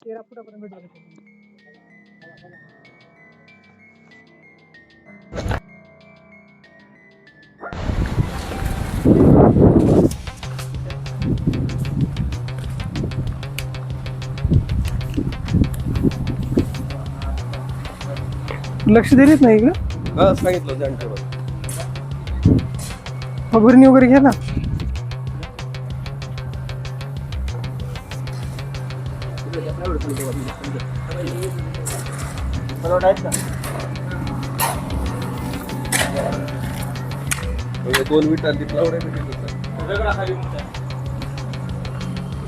13 फुटापर्यंत भेटलं. लक्ष दिलीच नाही इकडं. हा सांगितलं त्यांच्यावर. फवारणी वगैरे घ्या ना. दोन विटा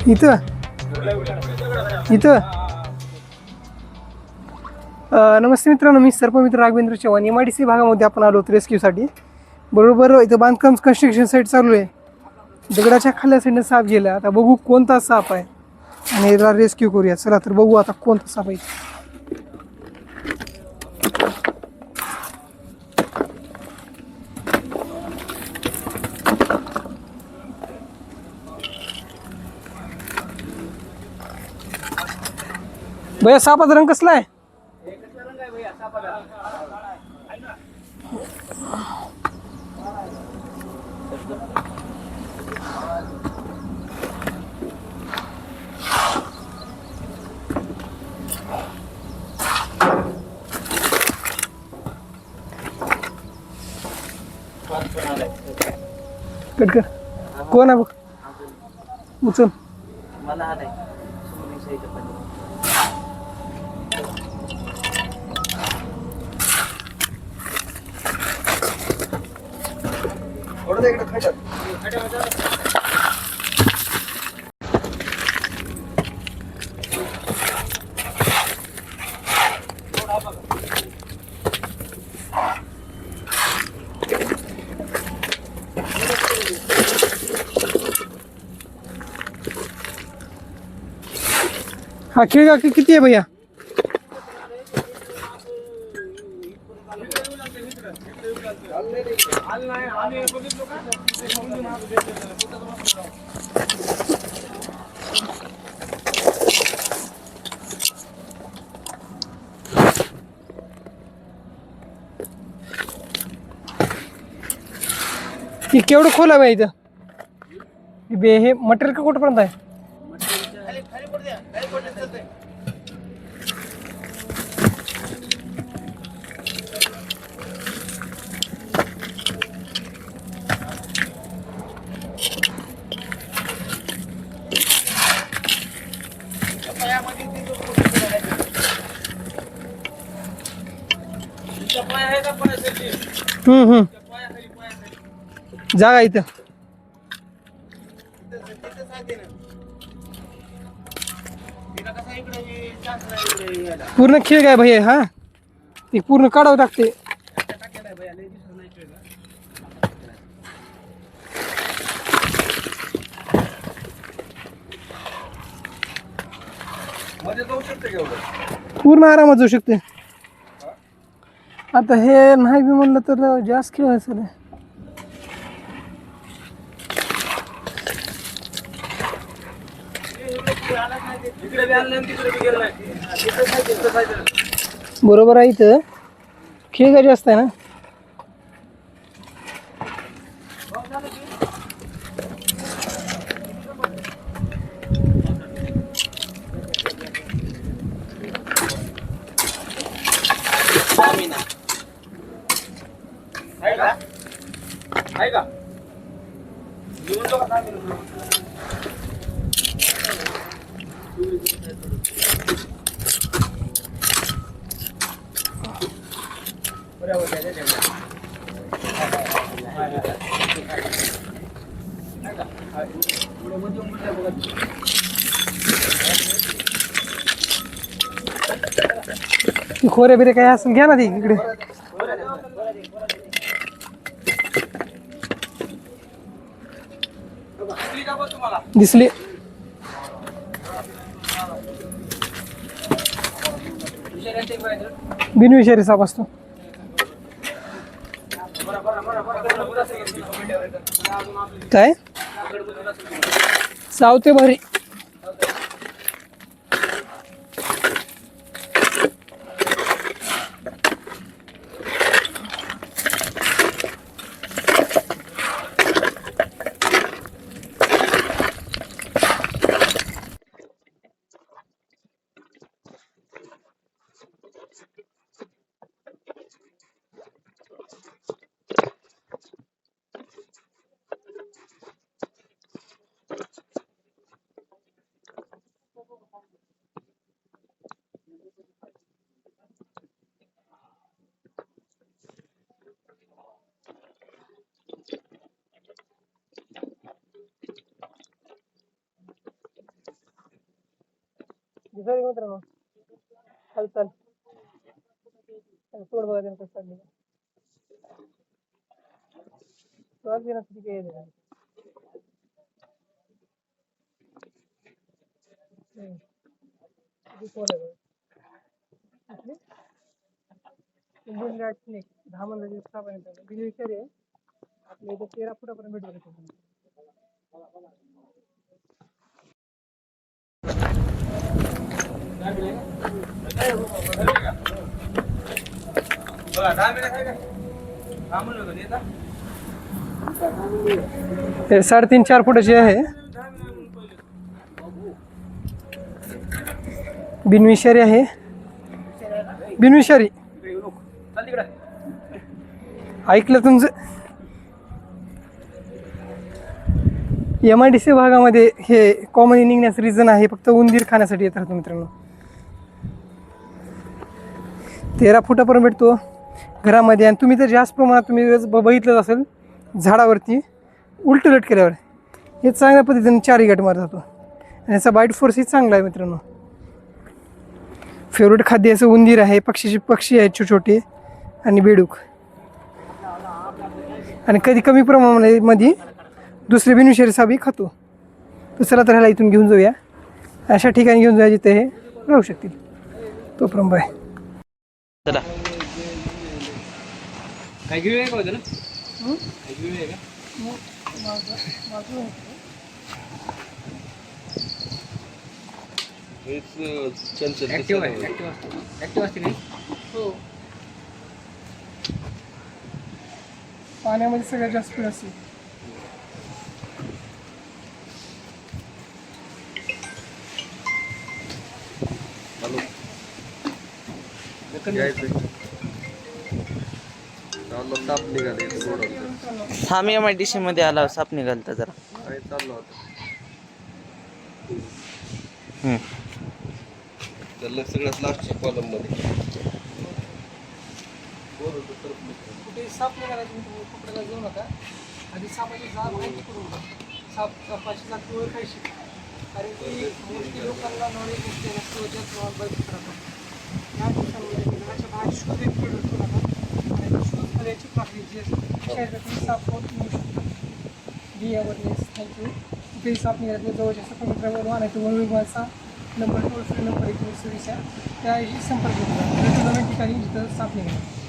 इथं इथं नमस्ते मित्रांनो, मी सर्पमित्र राघवेंद्र चव्हाण. MIDC भागामध्ये आपण आलो रेस्क्यूसाठी. बरोबर इथं बांधकाम कन्स्ट्रक्शन साईट चालू आहे. दगडाच्या खाल्ल्या साईडने साप गेला. आता बघू कोणता साप आहे आणि याला रेस्क्यू करूया. चला तर बघू आता कोणता साप आहे. भैया सापाचा रंग कसला आहे? कट कर. कोण आहे बघ, उचल. मला नाही हा खिळगा किती आहे भैया? हे केवढं खोल आहे इथं? हे मटेरियल का कुठपर्यंत आहे? जागा इथं पूर्ण खेळ काय भैया? हा ते पूर्ण काढावं लागते. पूर्ण आरामात जाऊ शकते. आता हे नाही बी म्हणलं तर जास्त खेळायचं नाही. बरोबर आहे. इथं खेळ का जास्त आहे ना. खोरे बिरे काय असं घ्या ना ती इकडे. दिसली बिनविषारी साप असतो. काय सावते भारी. सॉरी मित्रांनो हालचाल तोड बघा त्यांचं चालली स्वाद घेण्यासाठी काही येते स्नेक 10 म्हणलं दिवस सापायचं बिल विचार आहे आपल्या इथं 13 फुटापर्यंत भेटू हे 3.5-4 फुटाची आहे बिनविषारी आहे बिनविषारी ऐकलं तुमचं MIDC भागामध्ये हे कॉमन निघण्याचं रिझन आहे फक्त उंदीर खाण्यासाठी येत राहतो मित्रांनो 13 फुटापर्यंत भेटतो घरामध्ये आणि तुम्ही तर जास्त प्रमाणात तुम्ही बघितलंच असेल झाडावरती उलट लट केल्यावर हे चांगल्या पद्धतीने 4 गाठ मारत जातो आणि याचा बाईट फोर्सही चांगला आहे मित्रांनो फेवरेट खाद्य याचं उंदीर आहे पक्षी आहेत छोटे छोटे आणि बेडूक आणि कधी कमी प्रमाणामध्ये दुसरे बिनविषारी सापही खातो तर चला तर ह्याला इथून घेऊन जाऊया अशा ठिकाणी घेऊन जाऊया जिथे हे राहू शकतील तो प्रंभ आहे चला काय घेऊया का होतं ना काय घेऊया का ऍक्टिव्ह असते नाही हो पाण्यामध्ये सगळ्यात जास्त स्पीड असते साप निघाले हा मी MIDC मध्ये आला साप निघालता जरा चाललो होता तर सगळ्यात लास्टच्या कॉलम मध्ये कुठे साप निघाला तुम्ही पकडायला जाऊ नका आधी सापाची जात माहिती करून घ्या सापाची जात ओळखायची कारण की मोस्टली लोकांना नॉलेज नसते जास्त बघत राहतात या दिवसामध्ये घराच्या बाहेर शोध एक पडतो नका आणि शोध करायची प्रक्रिया जी असते शरीरातून साप होत मिळू शकतो बी अवेअरनेस थँक्यू कुठेही साप निघाला तर जवळच्या सफर आणायचं वनविभागाचा नंबर टोल फ्री नंबर 1920 त्याशी संपर्क करा ठिकाणी जिथं साप निघाला